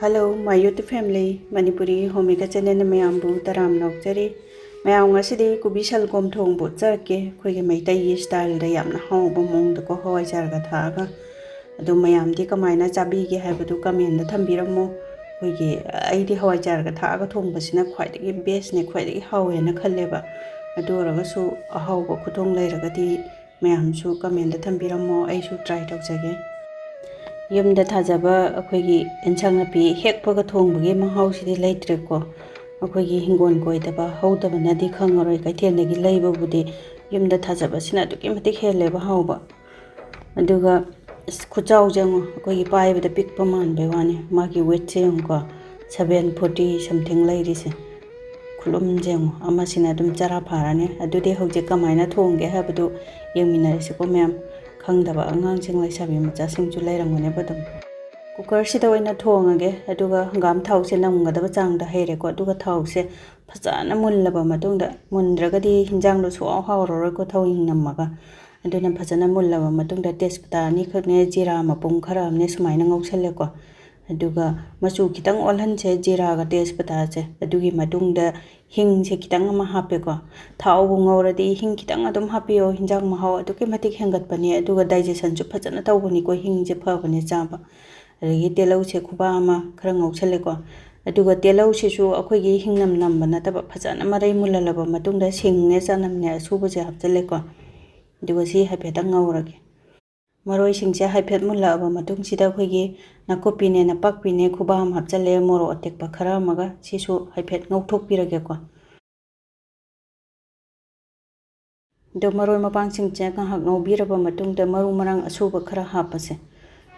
Hello, my YouTube family. Manipuri homemaker channel na mayambu taram nokjari. Mayam ngasidi Kobi salgom thongbo charke khoige maitai style da yamna hawba mong da ko hawai charga thaga. Adu mayam di kamaina chabi ge haibadu comment da thambiramo. Khoige aidi hawai charga thaga thongbasina khwaidagi best ne khwaidagi hawe na khalleba. Adu ragasu ahawba khuthong lairagadi mayam su comment da thambiramo ai su try tawjage. Yumda thajaba akhoi ensang napi Hekpaga Thongbagi mahaosidi leitreko akhoi hingon koidaba haudaba nadi khangaroi kaithendagi leibabudi yumda thajaba sina aduki matik heleba hauba aduga khuchau jango akhoi paibada pikpa manbe wani magi weight ko 740 something leirise khulum jengo amasina dum chara pharane adudi hoje kamaina thongge habadu yengminarisi ko mem khangdaba angang jinglai sabi macha singchu lairangone badam cooker sida oina thongage aduga hangam thau se namgadaba changda heire ko aduga thau se phajana mullaba matungda mundragadi hinjang do so hawror ko thau hing namaga aduna phajana mullaba matungda tespata ni khakne jira mapung khara amne sumaina ngausalle ko aduga machu kitang olhan che jira ga tespata che adugi matungda hing se kitang ama hape ko thau ngoradi hing kitang adum hapio hinjang mahaw aduki matik hengat pani aduga digestion chu phajana tawbani ko hing je phabani chaba regi telau che khuba ama khara ngausalle ko aduga telau se chu akhoi gi hingnam nam bana taba phajana marai mulalaba matungda singne chanam ne subu je hapchale ko aduga si hape tang ngorage maroi singse haipet mulaba matung sida khoigi nakopine na pakpine khubam hapchale moro atekpa khara maga sisu haipet ngauthok pirage ko do maroi mapang singche ka hak ngobiraba matung da maru marang asuba khara hapase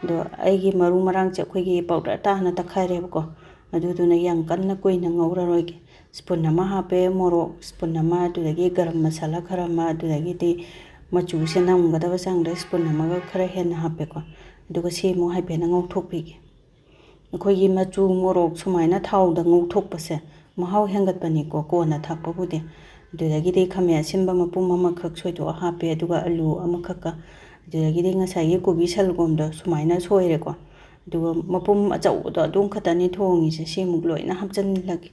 do aigi maru marang che khoigi powder ta na takhaire ko aduduna yang kanna koina ngaura roige spoon nama hape moro spoon nama dudagi garam masala khara ma dudagi ti machu se namgadaba changda spoon namaga khara hen hape ko aduga se mo hape na ngauthok pige akhoi machu morok sumaina thau da ngauthok pase mahaw hengat pani ko na thakpa bude adudagi de khame simba mapum mama khak soido hape aduga alu amakhaka adudagi de ngasai Kobi salgom da sumaina soire ko aduga mapum achau do adung khatani thongi se semuk loina hapchan lagi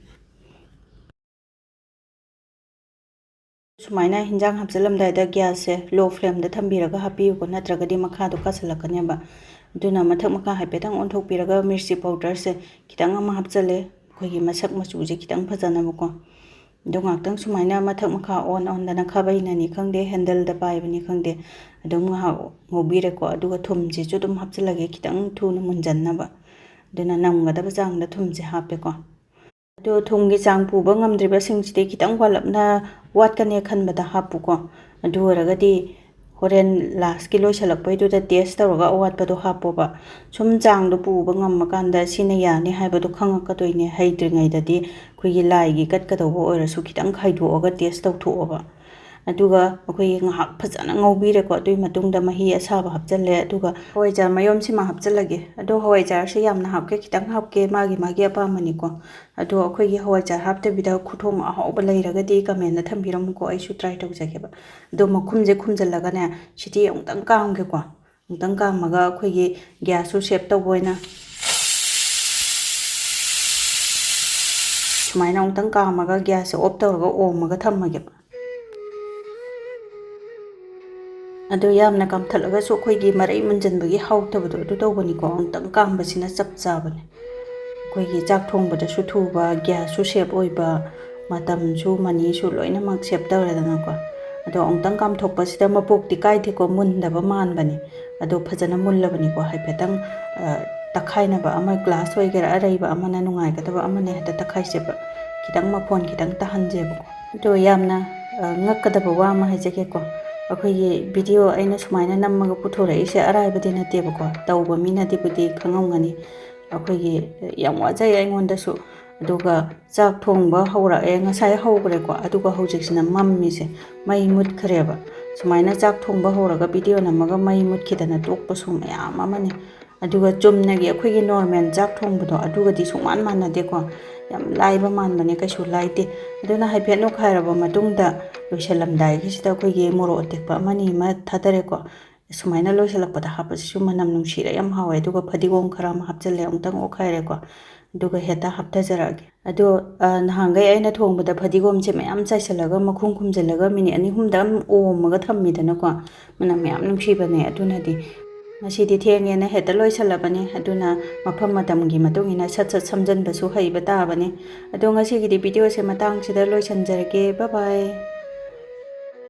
sumaina hinjang hapchalamdai da gas se low flame da thambiraga hapiu ko natragadi makha do kasalakane duna mathak makha haipetang onthok piraga mirchi powder se kitang ama hapchale khogi masak machu je kitang phajana ko dongak sumaina mathak makha on dana khabaina ni khangde handle da pai bani khangde adum ha ngobire ko aduga thum je chu dum hapchalage kitang thuna munjanna ba duna namgada ba jang da thum je hape ko do thungi chang pu ba ngamdriba singchite kitang walapna wat kane khanbada hapu ko adu ragadi horen last kilo salakpai do da test tawga wat pado hapo ba sum chang do pu ba ngamakanda sina yani haibadu khangaka toine haidringai dadi khoigi lai gi kat ka do oira su kitang khaidu oga test taw thu ba aduga akhoi ngahak phajana ngobire ko dui matungda mahi asaba hapchalle aduga hoijar mayom sima hapchalage ado hoijar se yamna hapke kitang hapke magi apa mani ko ado akhoi gi hoijar hapte bida khuthom ahawba leiragadi comment na thambiram ko ai su try tawjage ba do makhum je khumjalaga ne siti ongtang kamge ko ongtang kamaga akhoi gi gas su save tawboina sumaina ongtang kamaga gas off tawraga omaga thammage ado yamna kam thalaga so khoigi marai munjanbagi hawtabado adu tawbani ko ongtang kambasina chap chabane khoigi chak thongbada su thuba gas su save oiba matam su mani su loina mak save tawradana ko ado ongtang kam thokpasida mapok ti kai thiko mundaba manbani ado phajana mullabani ko haipetang takhaina ba ama glass oigera araiba amana nungai kadaba amane hata takhai seba kitang maphon kitang tahanjeba ko ado yamna ngakadaba wa ma haijake ko akhoi video aina sumaina nammaga puthora ise araibadi nateba ko tawba minati budi khangongani akhoi yam wajai aingonda su aduga chak thongba hawra e ngasai hawgre ko aduga hojiksina mammi se mai mut khreba sumaina chak thongba hawraga video namaga mai mut khidana tokpa su mayam amani aduga chumnagi akhoi normal chak thongbado aduga di suman manade ko yam laiba manbane kaisu laite aduna haipet no khairaba matungda loisalamdai kisida khoigi moro tekpa mani ma thadare ko ꯁꯨꯃꯥꯏꯅ ꯂꯣꯏꯁꯤꯜꯂꯛꯄꯗ ꯍꯥꯞꯄꯁꯤꯁꯨ ꯃꯅꯝ ꯅꯨꯡꯁꯤꯔ ꯌꯥꯝ ꯍꯥꯎꯋꯦ ꯑꯗꯨꯒ ꯐꯗꯤꯒꯣꯝ ꯈꯔ ꯑꯃ ꯍꯥꯞꯆꯤꯜꯂꯦ ꯑꯃꯨꯛꯇꯪ ꯑꯣꯠꯈꯥꯏꯔꯦꯀꯣ ꯑꯗꯨꯒ ꯍꯦꯛꯇ ꯍꯥꯞꯊꯖꯔꯛꯑꯒꯦ ꯑꯗꯣ ꯅꯍꯥꯟꯈꯩ ꯑꯩꯅ ꯊꯣꯡꯕꯗ ꯐꯗꯤꯒꯣꯝꯁꯦ ꯃꯌꯥꯝ ꯆꯥꯏꯁꯤꯜꯂꯒ ꯃꯈꯨꯝ ꯈꯨꯝꯖꯤꯜꯂꯒ ꯃꯤꯅꯤꯠ 2-3ꯗ ꯑꯣꯝꯃꯒ ꯊꯝꯃꯤꯗꯅꯀꯣ ꯃꯅꯝ ꯌꯥꯝ ꯅꯨꯡꯁꯤꯕꯅꯦ ꯑꯗꯨꯅꯗꯤ ꯉꯁꯤꯗꯤ ꯊꯦꯡꯉꯦꯅ ꯍꯦꯛꯇ ꯂꯣꯏꯁꯤꯜꯂꯕꯅꯦ ꯑꯗꯨꯅ ꯃꯐꯝ ꯃꯇꯝꯒꯤ ꯃꯇꯨꯡ ꯏꯟꯅ ꯁꯠ ꯁꯠ ꯁꯝꯖꯟꯕꯁꯨ ꯍꯩꯕ ꯇꯥꯕꯅꯦ ꯑꯗꯣ ꯉꯁꯤꯒꯤꯗꯤ ꯚꯤꯗꯤꯑꯣꯁꯦ ꯃꯇꯥꯡꯁꯤꯗ ꯂꯣꯏꯁꯤꯟꯖꯔꯒꯦ ꯕꯥꯏ ꯕꯥꯏ